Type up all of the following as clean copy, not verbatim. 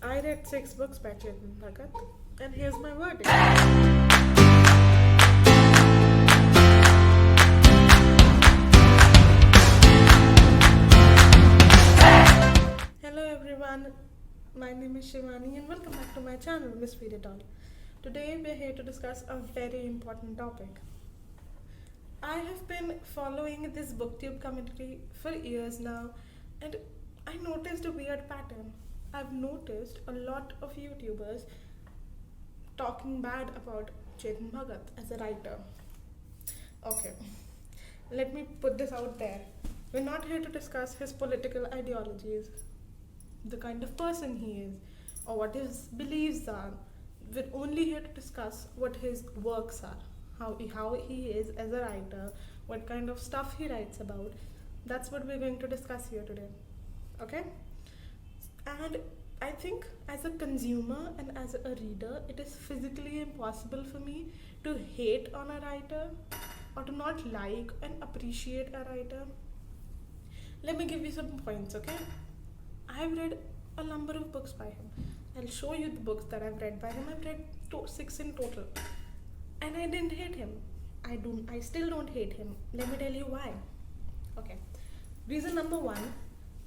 I read 6 books by Chetan Bhagat, and here's my verdict. Hello everyone, my name is Shivani and welcome back to my channel, Miss Feed It All. Today we're here to discuss a very important topic. I have been following this booktube community for years now, and I noticed a weird pattern. I've noticed a lot of YouTubers talking bad about Chetan Bhagat as a writer. Okay, let me put this out there. We're not here to discuss his political ideologies, the kind of person he is, or what his beliefs are. We're only here to discuss what his works are, how he is as a writer, what kind of stuff he writes about. That's what we're going to discuss here today. Okay? And I think as a consumer and as a reader, it is physically impossible for me to hate on a writer or to not like and appreciate a writer. Let me give you some points, okay? I've read a number of books by him. I'll show you the books that I've read by him. I've read 6 in total. And I didn't hate him. I still don't hate him. Let me tell you why. Okay. Reason number 1,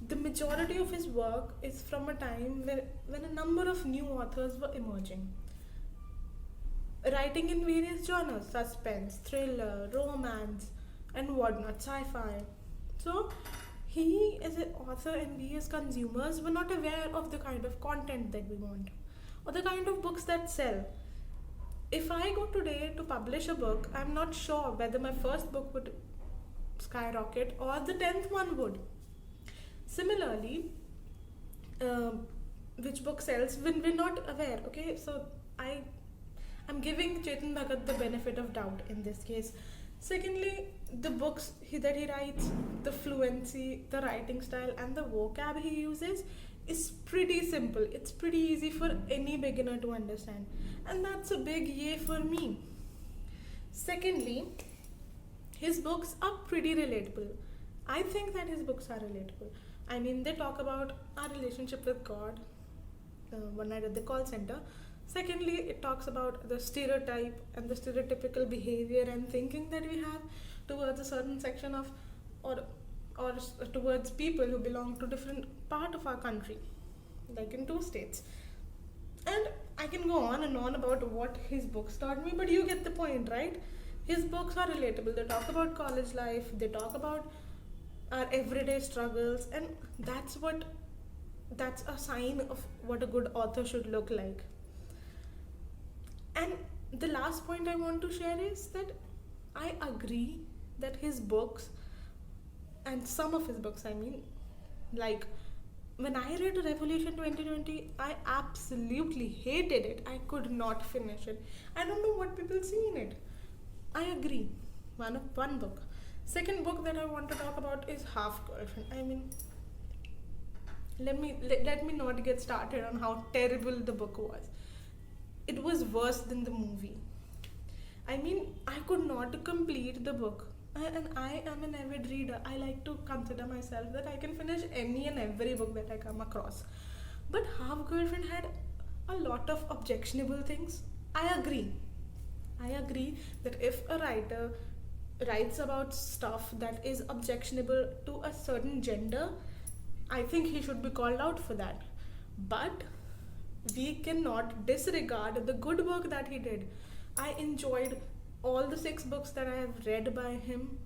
the majority of his work is from a time when a number of new authors were emerging. Writing in various genres, suspense, thriller, romance, and whatnot, sci-fi. So, he as an author and we as consumers were not aware of the kind of content that we want or the kind of books that sell. If I go today to publish a book, I'm not sure whether my first book would skyrocket or the 10th one would. Similarly, which book sells when we're not aware, okay? So I'm giving Chetan Bhagat the benefit of doubt in this case. Secondly, the books that he writes, the fluency, the writing style, and the vocab he uses is pretty simple. It's pretty easy for any beginner to understand, and that's a big yay for me. Secondly, his books are pretty relatable. I think that his books are relatable. I mean, they talk about our relationship with God, one night at the call center. Secondly, it talks about the stereotype and the stereotypical behavior and thinking that we have towards a certain section of or towards people who belong to different part of our country, like in 2 states. And I can go on and on about what his books taught me, but you get the point, right? His books are relatable. They talk about college life, they talk about our everyday struggles, and that's a sign of what a good author should look like. And the last point I want to share is that I agree that his books, and some of his books, I mean, like when I read Revolution 2020, I absolutely hated it. I could not finish it. I don't know what people see in it. I agree. One book. Second book that I want to talk about is Half Girlfriend. I mean, let me not get started on how terrible the book was. It was worse than the movie. I mean, I could not complete the book. And I am an avid reader. I like to consider myself that I can finish any and every book that I come across. But Half Girlfriend had a lot of objectionable things. I agree. I agree that if a writer writes about stuff that is objectionable to a certain gender, I think he should be called out for that. But we cannot disregard the good work that he did. I enjoyed all the 6 books that I have read by him.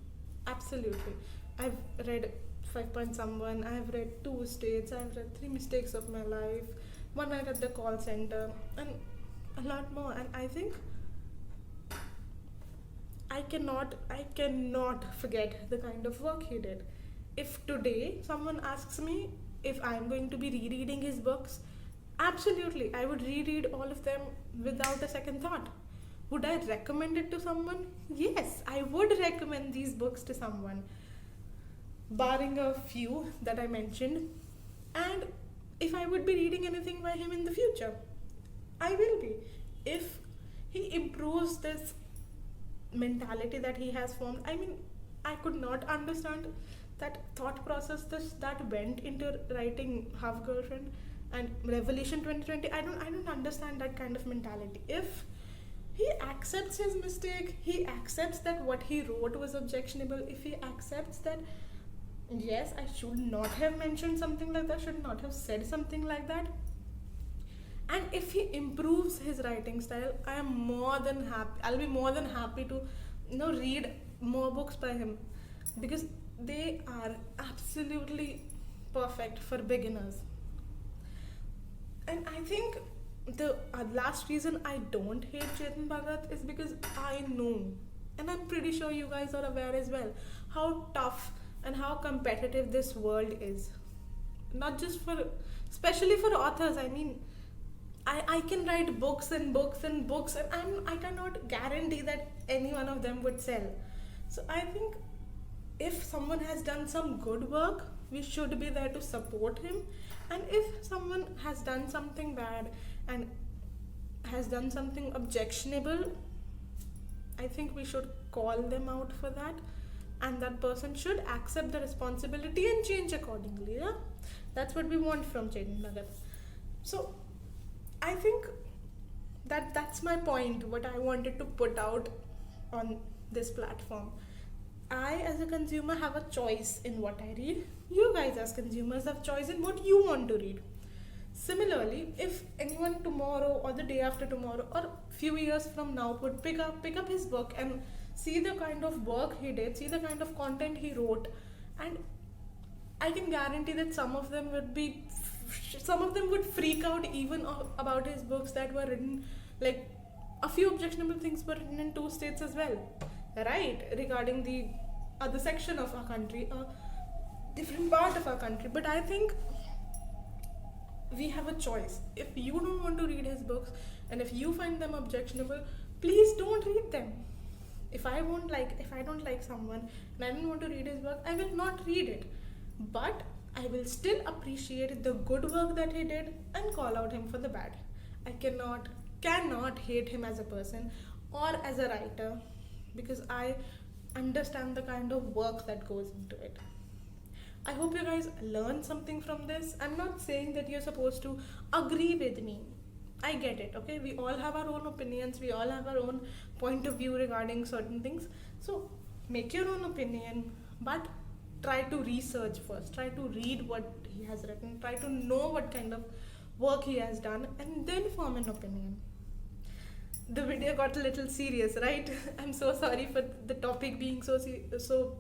Absolutely. I've read 5 Point Someone, I have read 2 States, I have read 3 Mistakes of My Life, One Night at the Call Center, and a lot more. And I think I cannot forget the kind of work he did. If today someone asks me if I'm going to be rereading his books, absolutely, I would reread all of them without a second thought. Would I recommend it to someone? Yes, I would recommend these books to someone, barring a few that I mentioned. And if I would be reading anything by him in the future, I will be. If he improves this mentality that he has formed, I mean, I could not understand that thought process that went into writing Half Girlfriend. and Revelation 2020. I don't understand that kind of mentality. If he accepts his mistake, he accepts that what he wrote was objectionable, if he accepts that yes, I should not have mentioned something like that, should not have said something like that, and if he improves his writing style, I am more than happy, I'll be more than happy to read more books by him, because they are absolutely perfect for beginners. And I think the last reason I don't hate Chetan Bhagat is because I know, and I'm pretty sure you guys are aware as well, how tough and how competitive this world is. Not just for, especially for authors. I mean, I can write books and books and books, and I cannot guarantee that any one of them would sell. So I think if someone has done some good work, we should be there to support him. And if someone has done something bad and has done something objectionable, I think we should call them out for that, and that person should accept the responsibility and change accordingly. Yeah, that's what we want from Chetan Bhagat. So I think that that's my point, what I wanted to put out on this platform. I as a consumer have a choice in what I read. You guys as consumers have choice in what you want to read. Similarly, if anyone tomorrow or the day after tomorrow or few years from now would pick up his book and see the kind of work he did, see the kind of content he wrote, and I can guarantee that some of them would freak out even about his books that were written, like a few objectionable things were written in two states as well, right, regarding the other section of our country, a different part of our country. But I think we have a choice. If you don't want to read his books and if you find them objectionable, please don't read them. If I don't like someone and I don't want to read his work, I will not read it. But I will still appreciate the good work that he did and call out him for the bad. I cannot hate him as a person or as a writer, because I understand the kind of work that goes into it. I hope you guys learn something from this. I'm not saying that you're supposed to agree with me. I get it, okay? We all have our own opinions, we all have our own point of view regarding certain things. So make your own opinion, but try to research first. Try to read what he has written. Try to know what kind of work he has done, and then form an opinion. The video got a little serious, right? I'm so sorry for the topic being so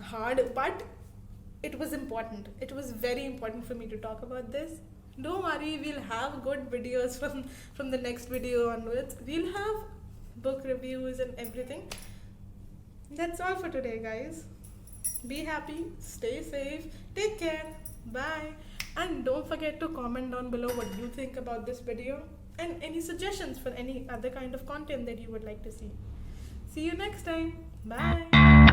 hard, but it was important. It was very important for me to talk about this. Don't worry, we'll have good videos from the next video onwards. We'll have book reviews and everything. That's all for today, guys. Be happy, stay safe, take care, bye. And don't forget to comment down below what you think about this video and any suggestions for any other kind of content that you would like to see. See you next time. Bye.